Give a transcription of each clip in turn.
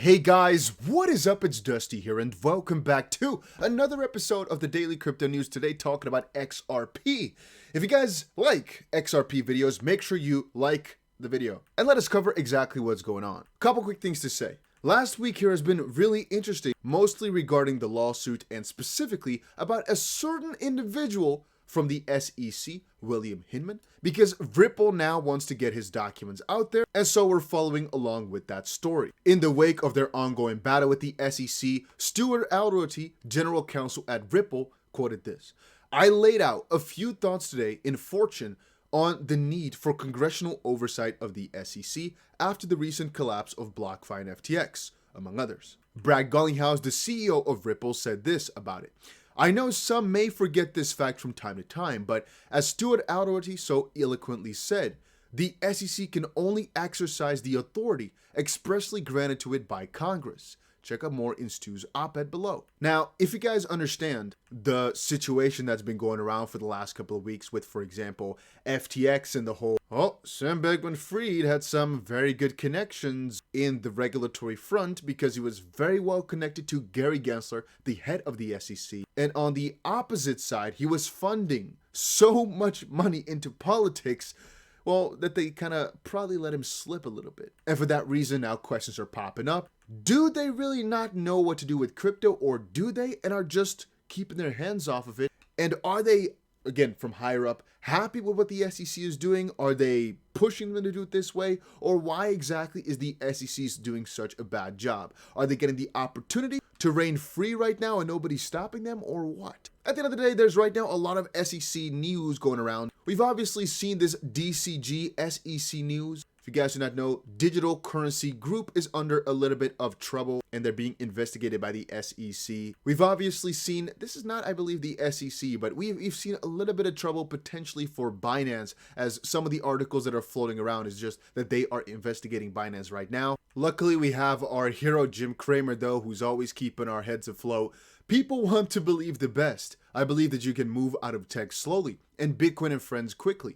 Hey guys, what is up? It's Dusty here and welcome back to another episode of the Daily Crypto News. Today talking about XRP. If you guys like XRP videos, make sure you like the video and let us cover exactly what's going on. Couple quick things to say. Last week here has been really interesting, mostly regarding the lawsuit and specifically about a certain individual from the SEC, William Hinman, because Ripple now wants to get his documents out there, and so we're following along with that story. In the wake of their ongoing battle with the SEC, Stuart Alroty, general counsel at Ripple, quoted this: "I laid out a few thoughts today in Fortune on the need for congressional oversight of the SEC after the recent collapse of BlockFi and FTX, among others." Brad Garlinghouse, the CEO of Ripple, said this about it: "I know some may forget this fact from time to time, but as Stuart Alroty so eloquently said, the SEC can only exercise the authority expressly granted to it by Congress." Check out more in Stu's op-ed below. Now, if you guys understand the situation that's been going around for the last couple of weeks with, for example, FTX and the whole, Sam Bankman-Fried had some very good connections in the regulatory front because he was very well connected to Gary Gensler, the head of the SEC. And on the opposite side, he was funding so much money into politics, well, that they kind of probably let him slip a little bit. And for that reason, now questions are popping up. Do they really not know what to do with crypto, or do they and are just keeping their hands off of it? And are they, again, from higher up, happy with what the SEC is doing? Are they pushing them to do it this way? Or why exactly is the SEC doing such a bad job? Are they getting the opportunity to reign free right now and nobody's stopping them, or what? At the end of the day, there's right now a lot of SEC news going around. We've obviously seen this DCG SEC news. If you guys do not know, Digital Currency Group is under a little bit of trouble and they're being investigated by the SEC. We've obviously seen, this is not, I believe, the SEC, but we've seen a little bit of trouble potentially for Binance, as some of the articles that are floating around is just that they are investigating Binance right now. Luckily, we have our hero Jim Cramer, though, who's always keeping our heads afloat. People want to believe the best. I believe that you can move out of tech slowly and Bitcoin and friends quickly.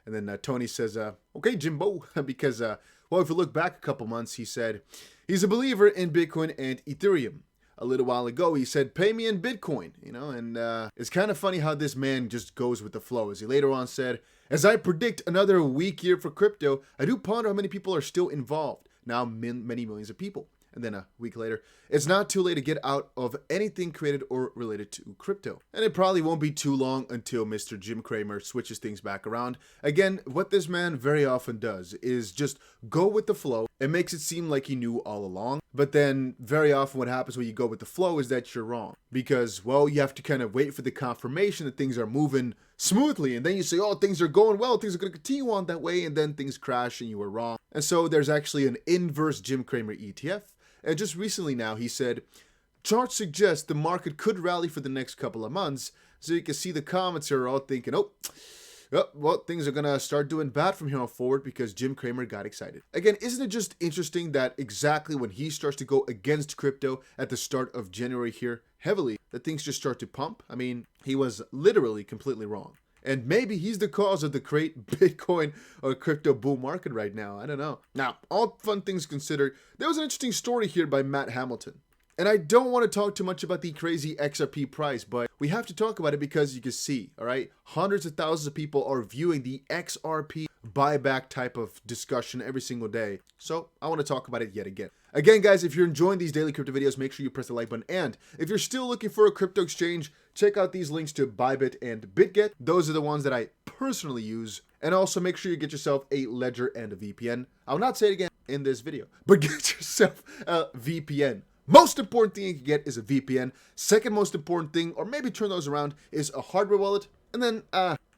And then Tony says, okay, Jimbo, because, well, if you look back a couple months, he said he's a believer in Bitcoin and Ethereum. A little while ago, he said, pay me in Bitcoin, and it's kind of funny how this man just goes with the flow. As he later on said, as I predict another weak year for crypto, I do ponder how many people are still involved. Now, many millions of people. And then a week later, it's not too late to get out of anything created or related to crypto. And it probably won't be too long until Mr. Jim Cramer switches things back around. Again, what this man very often does is just go with the flow. It makes it seem like he knew all along. But then very often what happens when you go with the flow is that you're wrong. Because, well, you have to kind of wait for the confirmation that things are moving smoothly. And then you say, oh, things are going well, things are going to continue on that way. And then things crash and you were wrong. And so there's actually an inverse Jim Cramer ETF. And just recently now, he said, charts suggest the market could rally for the next couple of months. So you can see the comments are all thinking, well, things are going to start doing bad from here on forward because Jim Cramer got excited. Again, isn't it just interesting that exactly when he starts to go against crypto at the start of January here heavily, that things just start to pump? I mean, he was literally completely wrong. And maybe he's the cause of the great Bitcoin or crypto bull market right now. I don't know. Now, all fun things considered, there was an interesting story here by Matt Hamilton. And I don't want to talk too much about the crazy XRP price, but we have to talk about it because you can see, all right, hundreds of thousands of people are viewing the XRP buyback type of discussion every single day. So I want to talk about it yet again. Again, guys, if you're enjoying these daily crypto videos, make sure you press the like button. And if you're still looking for a crypto exchange, check out these links to Bybit and BitGet. Those are the ones that I personally use. And also make sure you get yourself a Ledger and a VPN. I'll not say it again in this video, but get yourself a VPN. Most important thing you can get is a VPN. Second most important thing, or maybe turn those around, is a hardware wallet. And then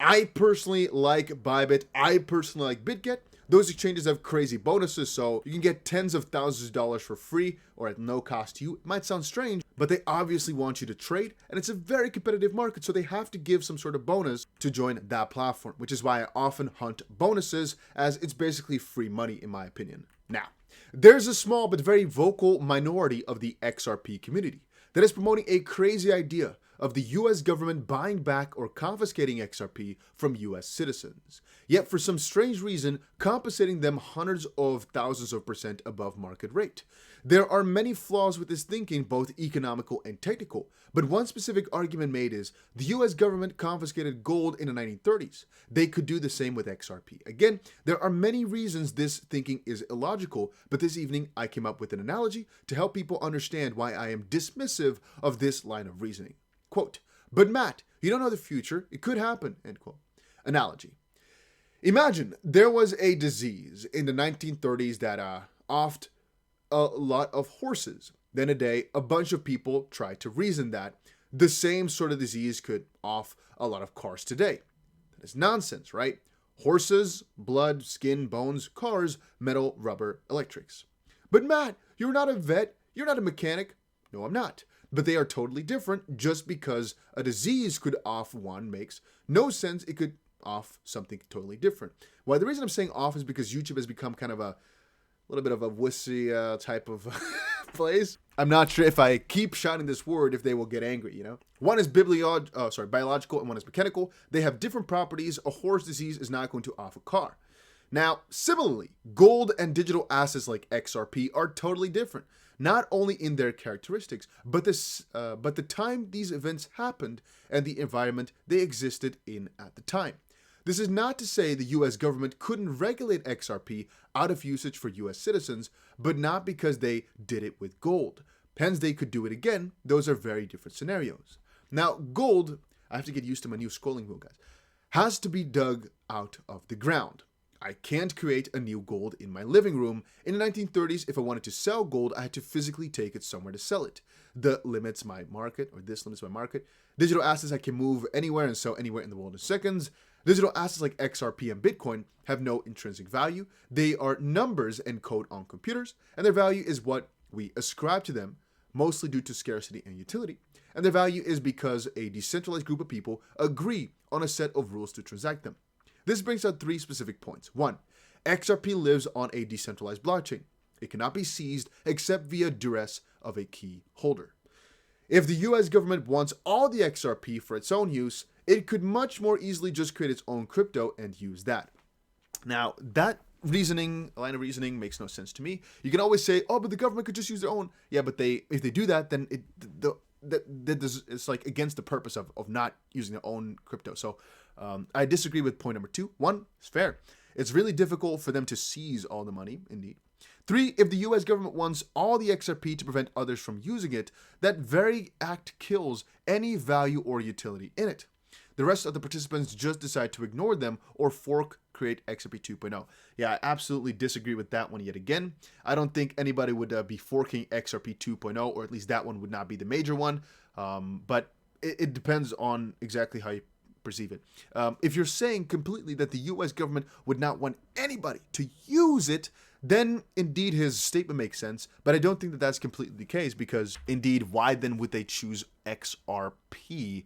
I personally like Bybit. I personally like BitGet. Those exchanges have crazy bonuses, so you can get tens of thousands of dollars for free or at no cost to you. It might sound strange, but they obviously want you to trade, and it's a very competitive market, so they have to give some sort of bonus to join that platform, which is why I often hunt bonuses, as it's basically free money in my opinion. Now, there's a small but very vocal minority of the XRP community that is promoting a crazy idea of the US government buying back or confiscating XRP from US citizens, yet for some strange reason compensating them hundreds of thousands of percent above market rate. There are many flaws with this thinking, both economical and technical, but one specific argument made is the US government confiscated gold in the 1930s. They could do the same with XRP. Again, there are many reasons this thinking is illogical, but this evening I came up with an analogy to help people understand why I am dismissive of this line of reasoning. Quote, "But Matt, you don't know the future. It could happen." End quote. Analogy. Imagine there was a disease in the 1930s that offed a lot of horses. Then a day, a bunch of people tried to reason that the same sort of disease could off a lot of cars today. That is nonsense, right? Horses, blood, skin, bones, cars, metal, rubber, electrics. But Matt, you're not a vet. You're not a mechanic. No, I'm not. But they are totally different. Just because a disease could off one makes no sense. It could off something totally different. Well, the reason I'm saying off is because YouTube has become kind of a little bit of a wussy type of place. I'm not sure if I keep shouting this word if they will get angry, you know? One is biological and one is mechanical. They have different properties. A horse disease is not going to off a car. Now, similarly, gold and digital assets like XRP are totally different, not only in their characteristics, but the time these events happened and the environment they existed in at the time. This is not to say the US government couldn't regulate XRP out of usage for US citizens, but not because they did it with gold. Hence, they could do it again. Those are very different scenarios. Now, gold, I have to get used to my new scrolling wheel, guys, has to be dug out of the ground. I can't create a new gold in my living room. In the 1930s, if I wanted to sell gold, I had to physically take it somewhere to sell it. This limits my market. Digital assets I can move anywhere and sell anywhere in the world in seconds. Digital assets like XRP and Bitcoin have no intrinsic value. They are numbers and code on computers, and their value is what we ascribe to them, mostly due to scarcity and utility. And their value is because a decentralized group of people agree on a set of rules to transact them. This brings out three specific points. One, XRP lives on a decentralized blockchain. It cannot be seized except via duress of a key holder. If the US government wants all the XRP for its own use, it could much more easily just create its own crypto and use that. Now, that line of reasoning makes no sense to me. You can always say, oh, but the government could just use their own. Yeah, but if they do that, then it's like against the purpose of not using their own crypto. So I disagree with point number 2. 1, it's fair. It's really difficult for them to seize all the money, indeed. 3, if the US government wants all the XRP to prevent others from using it, that very act kills any value or utility in it. The rest of the participants just decide to ignore them or create XRP 2.0. Yeah, I absolutely disagree with that one yet again. I don't think anybody would be forking XRP 2.0, or at least that one would not be the major one. But it depends on exactly how you perceive it. If you're saying completely that the US government would not want anybody to use it, then indeed his statement makes sense. But I don't think that that's completely the case, because indeed, why then would they choose XRP?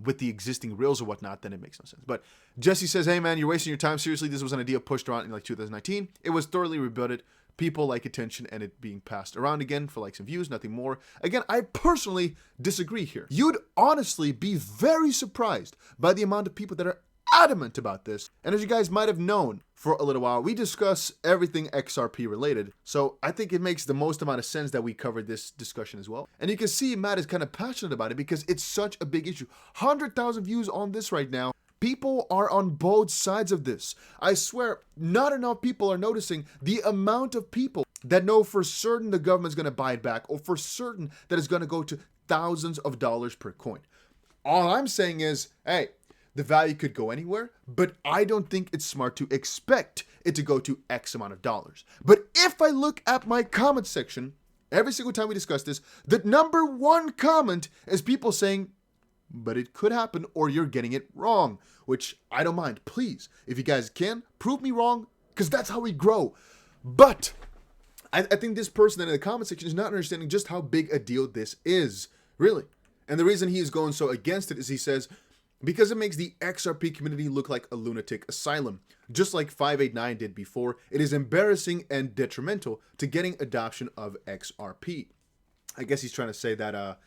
With the existing rails or whatnot, then it makes no sense. But Jesse says, hey man, you're wasting your time. Seriously, this was an idea pushed around in like 2019. It was thoroughly rebutted. People like attention and it being passed around again for likes and views, nothing more. Again, I personally disagree here. You'd honestly be very surprised by the amount of people that are adamant about this. And as you guys might have known for a little while, we discuss everything XRP related. So I think it makes the most amount of sense that we covered this discussion as well. And you can see Matt is kind of passionate about it because it's such a big issue. 100,000 views on this right now. People are on both sides of this. I swear, not enough people are noticing the amount of people that know for certain the government's going to buy it back, or for certain that it's going to go to thousands of dollars per coin. All I'm saying is, hey, the value could go anywhere, but I don't think it's smart to expect it to go to X amount of dollars. But if I look at my comment section, every single time we discuss this, the number one comment is people saying, but it could happen, or you're getting it wrong, which I don't mind. Please, if you guys can, prove me wrong, because that's how we grow. But I think this person in the comment section is not understanding just how big a deal this is, really. And the reason he is going so against it is he says, because it makes the XRP community look like a lunatic asylum. Just like 589 did before, it is embarrassing and detrimental to getting adoption of XRP. I guess he's trying to say that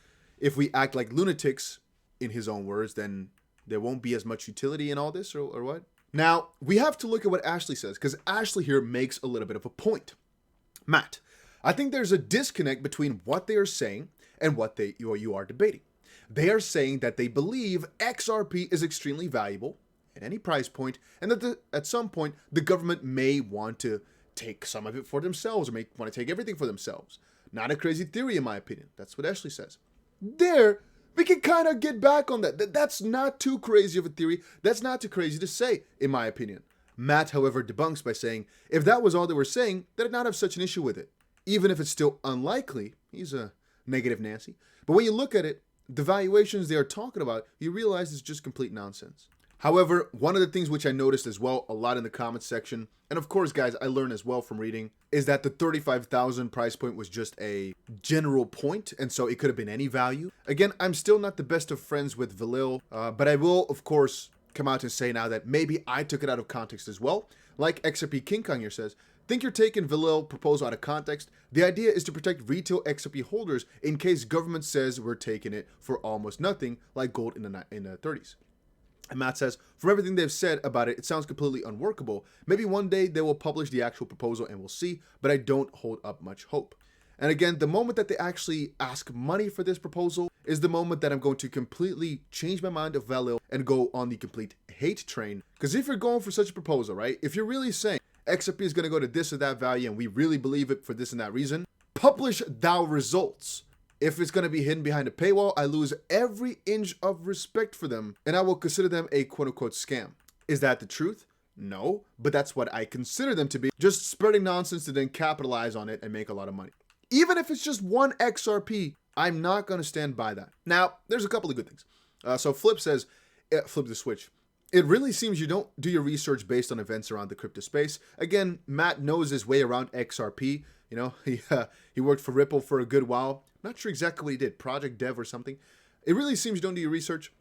if we act like lunatics, in his own words, then there won't be as much utility in all this, or what? Now, we have to look at what Ashley says, because Ashley here makes a little bit of a point. Matt, I think there's a disconnect between what they are saying and what you are debating. They are saying that they believe XRP is extremely valuable at any price point, and that at some point the government may want to take some of it for themselves, or may want to take everything for themselves. Not a crazy theory, in my opinion. That's what Ashley says. There, we can kind of get back on that. That's not too crazy of a theory. That's not too crazy to say, in my opinion. Matt, however, debunks by saying, if that was all they were saying, they'd not have such an issue with it. Even if it's still unlikely, he's a negative Nancy. But when you look at it, the valuations they are talking about, you realize it's just complete nonsense. However, one of the things which I noticed as well a lot in the comments section, and of course, guys, I learned as well from reading, is that the 35,000 price point was just a general point, and so it could have been any value. Again, I'm still not the best of friends with Valil, but I will, of course, come out and say now that maybe I took it out of context as well. Like XRP King Kong here says, think you're taking Valil proposal out of context. The idea is to protect retail XRP holders in case government says we're taking it for almost nothing, like gold in the 30s. And Matt says, from everything they've said about it, it sounds completely unworkable. Maybe one day they will publish the actual proposal and we'll see, but I don't hold up much hope. And again, the moment that they actually ask money for this proposal is the moment that I'm going to completely change my mind of Valil and go on the complete hate train. Because if you're going for such a proposal, right, if you're really saying XRP is going to go to this or that value and we really believe it for this and that reason, publish thou results. If it's going to be hidden behind a paywall, I lose every inch of respect for them, and I will consider them a quote-unquote scam. Is that the truth? No, but that's what I consider them to be. Just spreading nonsense to then capitalize on it and make a lot of money. Even if it's just one XRP, I'm not going to stand by that. Now, there's a couple of good things. So Flip says, flip the switch. It really seems you don't do your research based on events around the crypto space. Again, Matt knows his way around XRP. You know, he worked for Ripple for a good while. Not sure exactly what he did, project dev or something. It really seems you don't do your research.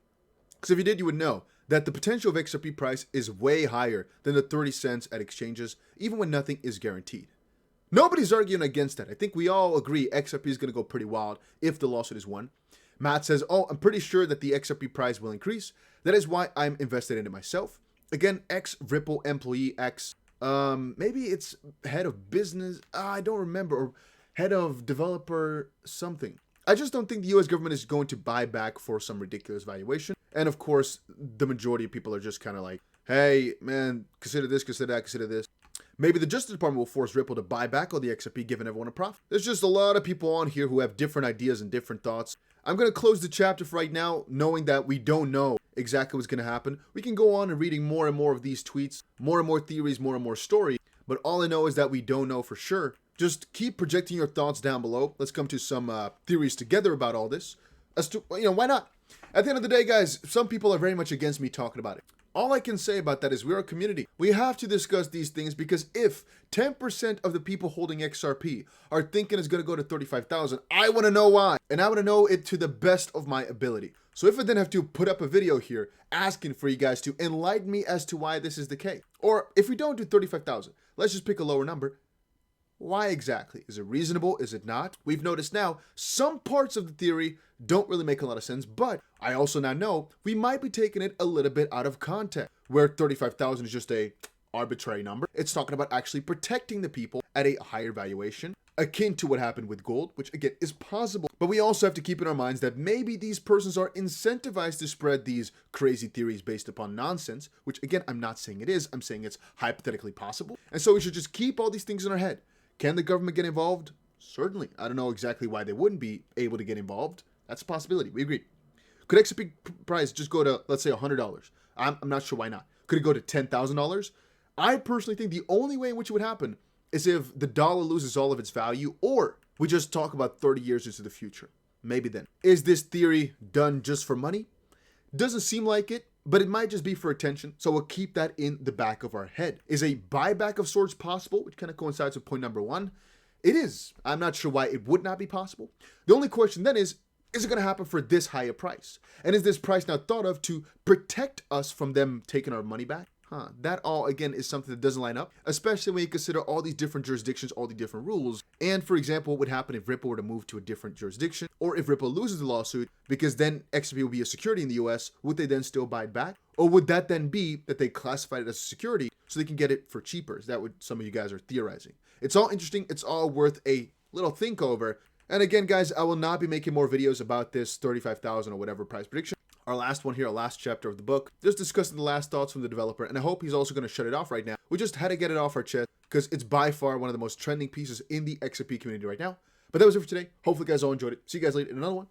Because if you did, you would know that the potential of XRP price is way higher than the 30 cents at exchanges, even when nothing is guaranteed. Nobody's arguing against that. I think we all agree XRP is going to go pretty wild if the lawsuit is won. Matt says, oh, I'm pretty sure that the XRP price will increase. That is why I'm invested in it myself. Again, ex-Ripple employee, maybe it's head of business, I don't remember, or head of developer something. I just don't think the US government is going to buy back for some ridiculous valuation. And of course, the majority of people are just kind of like, hey, man, consider this, consider that, consider this. Maybe the Justice Department will force Ripple to buy back all the XRP, giving everyone a profit. There's just a lot of people on here who have different ideas and different thoughts. I'm going to close the chapter for right now, knowing that we don't know exactly what's going to happen. We can go on and reading more and more of these tweets, more and more theories, more and more stories. But all I know is that we don't know for sure. Just keep projecting your thoughts down below. Let's come to some theories together about all this. As to, why not? At the end of the day, guys, some people are very much against me talking about it. All I can say about that is we're a community. We have to discuss these things because if 10% of the people holding XRP are thinking it's going to go to 35,000, I want to know why. And I want to know it to the best of my ability. So if I then have to put up a video here asking for you guys to enlighten me as to why this is the case. Or if we don't do 35,000, let's just pick a lower number. Why exactly? Is it reasonable? Is it not? We've noticed now some parts of the theory don't really make a lot of sense, but I also now know we might be taking it a little bit out of context, where 35,000 is just a arbitrary number. It's talking about actually protecting the people at a higher valuation, akin to what happened with gold, which again is possible. But we also have to keep in our minds that maybe these persons are incentivized to spread these crazy theories based upon nonsense, which again, I'm not saying it is, I'm saying it's hypothetically possible. And so we should just keep all these things in our head. Can the government get involved? Certainly. I don't know exactly why they wouldn't be able to get involved. That's a possibility. We agree. Could XRP price just go to, let's say, $100? I'm not sure why not. Could it go to $10,000? I personally think the only way in which it would happen is if the dollar loses all of its value, or we just talk about 30 years into the future. Maybe then. Is this theory done just for money? Doesn't seem like it, but it might just be for attention. So we'll keep that in the back of our head. Is a buyback of sorts possible? Which kind of coincides with point number one. It is. I'm not sure why it would not be possible. The only question then is it going to happen for this higher price? And is this price now thought of to protect us from them taking our money back? That all, again, is something that doesn't line up, especially when you consider all these different jurisdictions, all the different rules. And for example, what would happen if Ripple were to move to a different jurisdiction, or if Ripple loses the lawsuit, because then XRP will be a security in the US, would they then still buy it back? Or would that then be that they classified it as a security so they can get it for cheaper? Is that what some of you guys are theorizing? It's all interesting. It's all worth a little think over. And again, guys, I will not be making more videos about this 35,000 or whatever price prediction. Our last one here, our last chapter of the book, just discussing the last thoughts from the developer, and I hope he's also going to shut it off right now. We just had to get it off our chest because it's by far one of the most trending pieces in the XRP community right now. But that was it for today. Hopefully you guys all enjoyed it. See you guys later in another one.